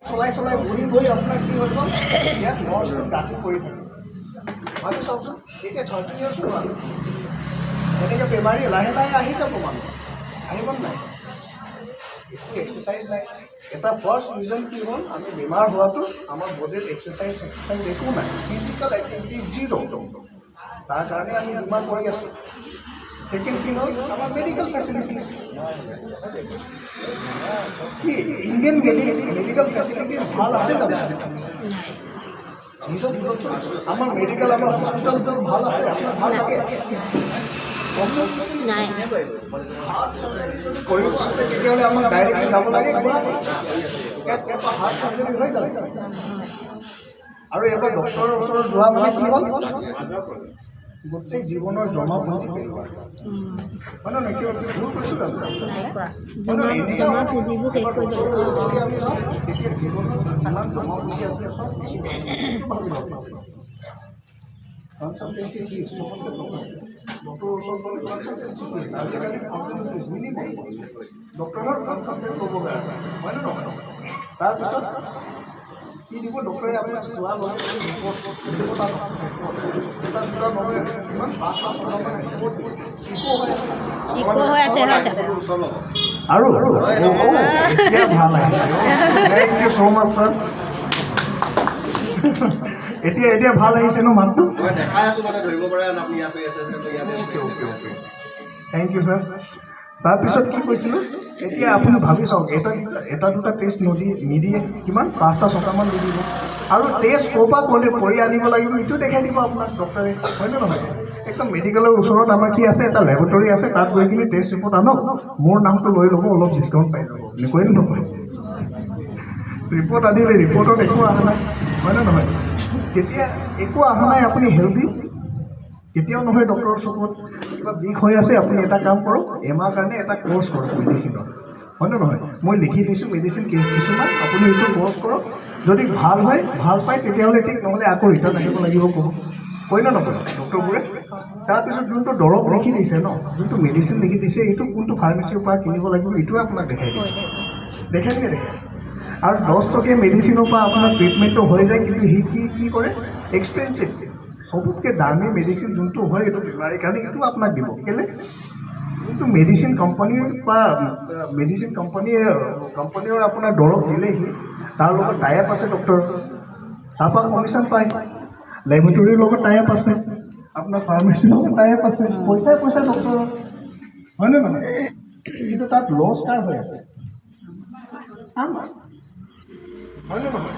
চলাই চলাই বহি বহি আপোনাৰ কি হৈ গ'ল ইয়াত নৰ্ছটো গাঁঠি পৰি থাকে ভাবি চাওকচোন এতিয়া 30 years হোৱা এনেকৈ বেমাৰী লাহে লাহে আহি যাব মানুহ আহিব নাই একো এক্সাৰচাইজ নাই এটা ফাৰ্ষ্ট ৰিজন কি হ'ল আমি বেমাৰ হোৱাটো আমাৰ বডিৰ এক্সাৰচাইজ একো নাই ফিজিকেল এক্টিভিটি জিৰ' তাৰ কাৰণে আমি বেমাৰ পৰি আছোঁ সেকেন্ড থিং হ'ল আমাৰ মেডিকেল ফেচিলিটিজ কি ইণ্ডিয়ান মেডিকেল ফেচিলিটিজ ভাল আছে জানো নিজৰ আমাৰ মেডিকেল আমাৰ হস্পিটেলবোৰ ভাল আছে আপোনাৰ ভাল লাগে নাই কৰিব আছে তেতিয়াহ'লে আমাক ডাইৰেক্টলি যাব লাগে হাৰ্ট চাৰ্জাৰী হৈ যাব আৰু এবাৰ ডক্টৰৰ ওচৰত যোৱা মানে কি হ'ল গোটেই জীৱনৰ জমা পুঁজি পেলোৱা হয় নহয় কিয় ভুল কৈছোঁ জানো জমা পুঁজিবোৰ শেষ কৰি দিব যদি আমি যাওঁ তেতিয়া জীৱনৰ যিমান জমা পুঁজি আছে চব কনচালটেঞ্চি ফিজ ডক্টৰৰ ওচৰত গ'লে কনচালটেঞ্চি ফিজ আজিকালি মিনিমাম ডক্টৰৰ কনচালটেণ্ট ক'ব কাৰণে হয় নে নহয় তাৰপিছত কি দিব ডক্টৰে আপোনাক চোৱা লয় ৰিপৰ্ট ইমান 5-5 টকা ৰিপৰ্ট ইকো হৈ আছে আৰু এতিয়া ভাল আহিছে thank you so' much sir এতিয়া ভাল আহিছে ন মাতটো দেখাই আছোঁ মানে ধৰিব পাৰে আপুনি ইয়াতে আছে থেংক ইউ ছাৰ তাৰপিছত কি কৈছিলোঁ এতিয়া আপুনি ভাবি চাওক এটা দুটা টেষ্ট নিদিয়ে কিমান 5-6টামান দি দিব আৰু টেষ্ট ক'ৰ পৰা কৰি আনিব লাগিব এইটো দেখাই দিব আপোনাক ডক্টৰে হয় নে নহয় একদম মেডিকেলৰ ওচৰত আমাৰ কি আছে এটা লেবৰেটৰী আছে তাত গৈ কিনি টেষ্ট ৰিপৰ্ট আনক মোৰ নামটো লৈ ল'ব অলপ ডিছকাউণ্ট পাই যাব বুলি কয় নহয় ৰিপৰ্ট আনিলে ৰিপৰ্টত একো অহা নাই হয় নে নহয় তেতিয়া একো অহা নাই আপুনি হেল্ডি কেতিয়াও নহয় ডক্টৰৰ চকুত কিবা বিষ হৈ আছে আপুনি এটা কাম কৰক এমাহ কাৰণে এটা কোৰ্চ কৰক মেডিচিনৰ হয় নে নহয় মই লিখি দিছোঁ মেডিচিন কিছুমান আপুনি এইটো কোৰ্চ কৰক যদি ভাল হয় ভাল পায় তেতিয়াহ'লে ঠিক নহ'লে আকৌ ৰিটাৰ্ণ আহিব লাগিব ক'ব কয় ন নকয় ডক্টৰবোৰে তাৰপিছত যোনটো দৰৱ লিখি দিছে ন যোনটো মেডিচিন লিখি দিছে এইটো কোনটো ফাৰ্মাচীৰ পৰা কিনিব লাগিব এইটোৱে আপোনাক দেখাই দিয়ে দেখাই আৰু 10 টকীয়া মেডিচিনৰ পৰা আপোনাৰ ট্ৰিটমেণ্টটো হৈ যায় কিন্তু সি কি কৰে এক্সপেঞ্চিভ সবতকৈ দামী মেডিচিন যোনটো হয় এইটো বেমাৰীৰ কাৰণে এইটো আপোনাক দিব কেলৈ যোনটো মেডিচিন কোম্পানীৰ পৰা মেডিচিন কোম্পানীৰ আপোনাৰ দৰৱ দিলেহি তাৰ লগত টাই আপ আছে ডক্টৰ তাৰপৰা কমিশ্যন পায় লেবৰেটৰীৰ লগত টাই আপ আছে আপোনাৰ ফাৰ্মাচীৰ লগত টাই আপ আছে পইচা ডক্টৰৰ হয় নে নহয় কিন্তু তাত লছ কাৰ হৈ আছে হয় নে নহয়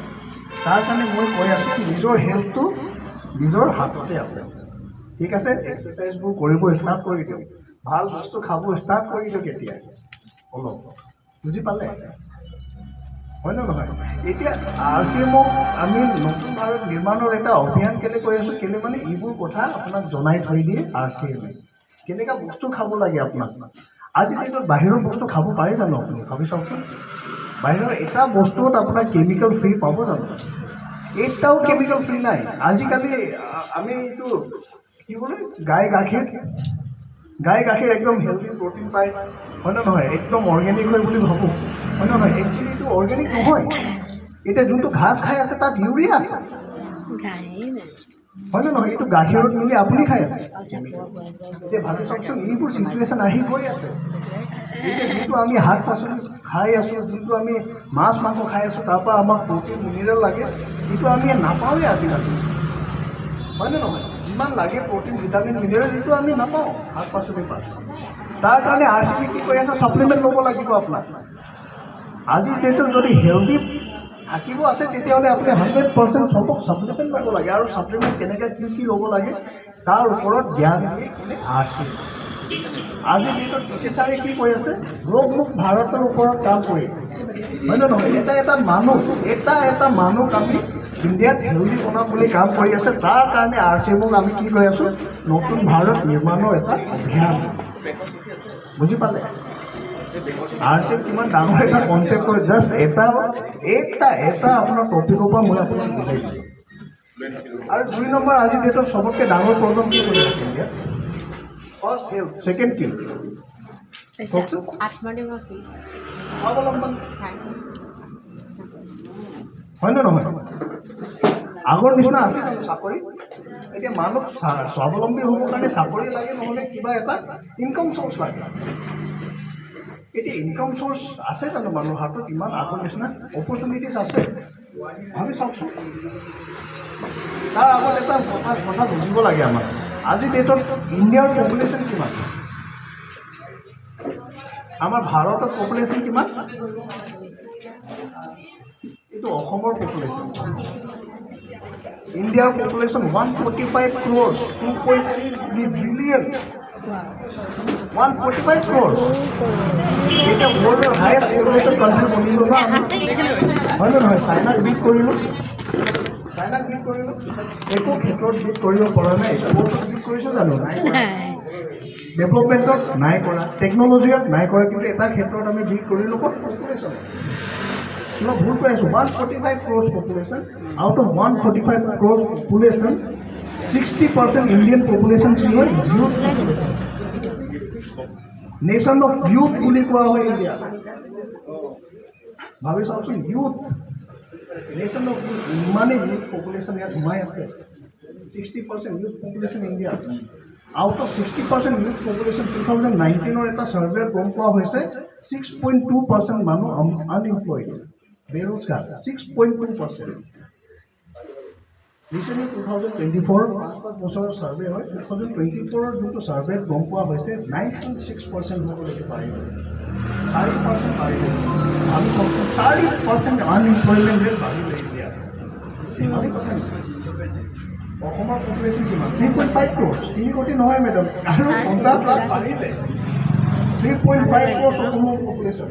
তাৰ কাৰণে মই কৈ আছোঁ কি নিজৰ হেল্থটো নিজৰ হাততে আছে ঠিক আছে এক্সাৰচাইজবোৰ কৰিব ষ্টাৰ্ট কৰি দিয়ক ভাল বস্তু খাব ষ্টাৰ্ট কৰি দিয়ক এতিয়া অলপ বুজি পালে হয় নে নহয় এতিয়া RCMক আমি নতুন ভাৰত নিৰ্মাণৰ এটা অভিযান কেলৈ কৰি আছোঁ কেলৈ মানে এইবোৰ কথা আপোনাক জনাই থৈ দিয়ে RCMে কেনেকুৱা বস্তু খাব লাগে আপোনাক আজি দিনত বাহিৰৰ বস্তু খাব পাৰে জানো আপুনি ভাবি চাওকচোন বাহিৰৰ এটা বস্তুত আপোনাৰ কেমিকেল ফ্ৰী পাব জানো এটাও কেমিকেল ফ্ৰী নাই আজিকালি আমি এইটো কি বোলে গাই গাখীৰ একদম হেল্থি প্ৰটিন পায় হয় নে নহয় একদম অৰ্গেনিক হয় বুলি ভাবোঁ হয় নে নহয় একচুৱেলি এইটো অৰ্গেনিক নহয় এতিয়া যোনটো ঘাঁহ খাই আছে তাত ইউৰিয়া আছে হয় নে নহয় এইটো গাখীৰত মিলি আপুনি খাই আছে এতিয়া ভাবি চাওকচোন এইবোৰ চিটুৱেশ্যন আহি গৈ আছে এতিয়া যোনটো আমি শাক পাচলি খাই আছোঁ যোনটো আমি মাছ মাংস খাই আছোঁ তাৰ পৰা আমাক প্ৰটিন মিনাৰেল লাগে এইটো আমি নাপাওঁৱেই আজিকালি হয় নে নহয় যিমান লাগে প্ৰটিন ভিটামিন মিনাৰেল এইটো আমি নাপাওঁ শাক পাচলিৰ পৰা তাৰ কাৰণে RCM কি কৈ আছে ছাপ্লিমেণ্ট ল'ব লাগিব আপোনাক আজি ডেটত যদি হেল্ডি থাকিব আছে তেতিয়াহ'লে আপুনি 100% চবক ছাপ্লিমেণ্ট ল'ব লাগে আৰু ছাপ্লিমেণ্ট কেনেকৈ কি ল'ব লাগে তাৰ ওপৰত জ্ঞান দিয়ে কোনে RCM আজি ডেটত বিশেষাৰে কি কৈ আছে ৰোগমুখ ভাৰতৰ ওপৰত কাম কৰি হয় নে নহয় এটা মানুহ আমি ইণ্ডিয়াত হেল্ডি বনাম বুলি কাম কৰি আছে তাৰ কাৰণে RCMক আমি কি কৈ আছোঁ নতুন ভাৰত নিৰ্মাণৰ এটা অভিযান বুজি পালে RCM কিমান ডাঙৰ এটা কনচেপ্ট হয় জাষ্ট এটা আপোনাৰ টপিকৰ পৰা মই আপোনাক বুজাই দিছোঁ আৰু 2 নম্বৰ আজি ডেটত চবতকৈ ডাঙৰ প্ৰব্লেম কি কৰি আছে ইণ্ডিয়াত ফাৰ্ষ্ট হেল্থ ছেকেণ্ড কি স্বাৱলম্বন হয় নে নহয়? আগৰ নিচিনা আছে জানো চাকৰি? এতিয়া মানুহ স্বাৱলম্বী হ'বৰ কাৰণে চাকৰি লাগে, নহ'লে কিবা এটা ইনকাম চ'ৰ্চ লাগে। এতিয়া ইনকাম চ'ৰ্চ আছে জানো মানুহৰ হাতত? ইমান আগৰ নিচিনা অপৰচুনিটিছ আছে? ভাবি চাওকচোন। তাৰ আগত এটা কথা বুজিব লাগে আমাৰ। আজিৰ ডেটত ইণ্ডিয়াৰ পপুলেশ্যন কিমান? আমাৰ ভাৰতৰ পপুলেশ্যন কিমান? এইটো অসমৰ পপুলেশ্যন। ইণ্ডিয়াৰ পপুলেশ্যন 145 crores, 2.3 billion. 145 crores. এতিয়া ৱৰ্ল্ডৰ হায়েষ্ট পপুলেশ্যন কাণ্ট্ৰি বনিলোঁ না? হয় নে নহয়? চাইনাক বিট কৰিলোঁ। একো ক্ষেত্ৰত বিট কৰিব পৰা নাই। স্পৰ্টছত বিট কৰিছে জানো? নাই কৰা। ডেভেলপমেণ্টত নাই কৰা, টেকন'লজিত নাই কৰা, কিন্তু এটা ক্ষেত্ৰত আমি বিট কৰিলোঁ ক'ত? পপুলেশ্যন। মই ভুল কৈ আছোঁ। 145 crores population. Out of 145 crores population, 60% Indian population কি হয়? Youth population. Nation of youth বুলি কোৱা হয় ইণ্ডিয়া। ভাবি চাওকচোন, ইউথ নেশ্যন অফ ইউথ, ইমানেই ইউথ পপুলেশ্যন ইয়াত সোমাই আছে। 60% youth population India. Out of 60% youth population 2019 এটা ছাৰ্ভেত গম পোৱা হৈছে 6.2% মানুহ আনএমপ্লয়ড, বেৰোজগাৰ। 6.2%। ৰিচেণ্টলি 2024 5 বছৰৰ ছাৰ্ভে হয়। 2024 যোনটো ছাৰ্ভেত গম পোৱা হৈছে 9.6% হ'বলৈকে পাৰিব। 4% পাৰিব। আমি কওকচোন, 4% আনএমপ্লয়মেণ্ট ৰেট বাঢ়িলে এতিয়া। ধেমালি কথা নেকি? অসমৰ পপুলেশ্যন কিমান? 3.5 crores। 3 কোটি নহয় মেডাম, আৰু 50 লাখ বাঢ়িলে। 3.5 crores অসমৰ পপুলেশ্যন।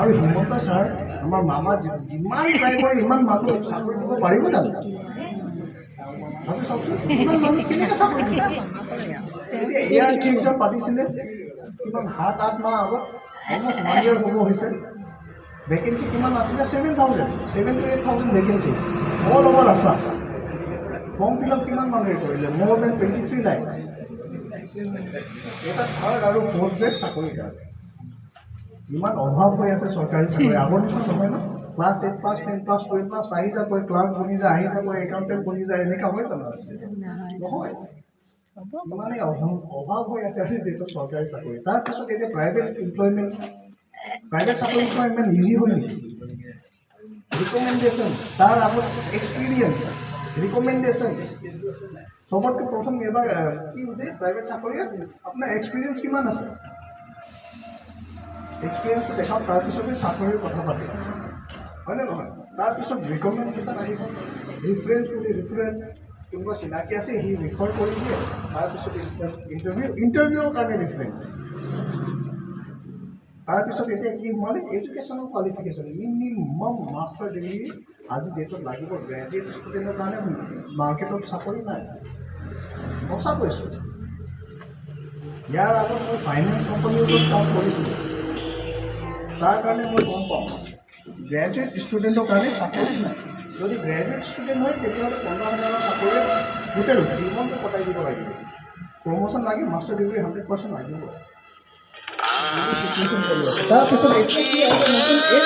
আৰু হিমন্ত ছাৰ, আমাৰ মামা যিমান ট্ৰাই কৰে ইমান মানুহ চাকৰি দিব পাৰিব জানো? ভাবি চাওকচোন, ইমান মানুহ কেনেকৈ চাকৰি দিব? এতিয়া এয়াৰ এক্সিবিশ্যন পাতিছিলে কিমান 7-8 মাহ আগত, অলমষ্ট 1 year হ'ব হৈছে। ভেকেঞ্চি কিমান আছিলে? 7,000 to 8,000 vacancy all over Assam. Form fill up কিমান মানুহে কৰিলে? more than 23 lakhs। এটা থাৰ্ড আৰু ফ'ৰ্থ গ্ৰেড চাকৰিৰ কাৰণে ইমান অভাৱ হৈ আছে চৰকাৰী চাকৰি। আগৰ নিচিনা নহয় ন? ক্লাছ 8 পাছ, 10 পাছ, 12 পাছ আহি যাব, ক্লাৰ্ক বনি যায়, আহি যাব, একাউণ্টেণ্ট বনি যায়, এনেকুৱা হয় জানো? নহয়। ইমানেই অভাৱ হৈ আছে আজি দেশত চৰকাৰী চাকৰি। তাৰপিছত এতিয়া প্ৰাইভেট চাকৰি পোৱা ইমান ইজি হয় নেকি? ৰিকমেণ্ডেশ্যন, তাৰ আগত এক্সপিৰিয়েঞ্চ, ৰিকমেণ্ডেশ্যন। চবতকৈ প্ৰথম এবাৰ কি সুধে প্ৰাইভেট চাকৰিত? আপোনাৰ এক্সপিৰিয়েঞ্চ কিমান আছে? এক্সপিৰিয়েঞ্চটো দেখাওক, তাৰপিছতে চাকৰিৰ কথা পাতিম। হয়নে নহয়? তাৰপিছত ৰিকমেণ্ডেশ্যন আহিব, ৰিফাৰেঞ্চ কোনোবা চিনাকি আছে, সি ৰিফাৰ কৰি দিয়ে। তাৰপিছত ইণ্টাৰভিউৰ কাৰণে ৰিফাৰেঞ্চ। তাৰপিছত এতিয়া কি মানে educational qualification, minimum master degree আজি ডেটত লাগিব। গ্ৰেজুৱেট ষ্টুডেণ্টৰ কাৰণে মাৰ্কেটত চাকৰি নাই। সঁচা কৈছোঁ। ইয়াৰ আগত মই ফাইনেন্স কোম্পানীৰ ওপৰত কাম কৰিছিলোঁ। তাৰ কাৰণে মই গম পাওঁ গ্ৰেজুৱেট ষ্টুডেণ্টৰ কাৰণে চাকৰি নাই। যদি গ্ৰেজুৱেট ষ্টুডেণ্ট হয় তেতিয়াহ'লে 15,000 চাকৰি গোটেই জীৱনটো কটাই দিব লাগিব। প্ৰমোশ্যন লাগে, মাষ্টাৰ ডিগ্ৰী 100% লাগিব। তাৰপিছত এতিয়া কি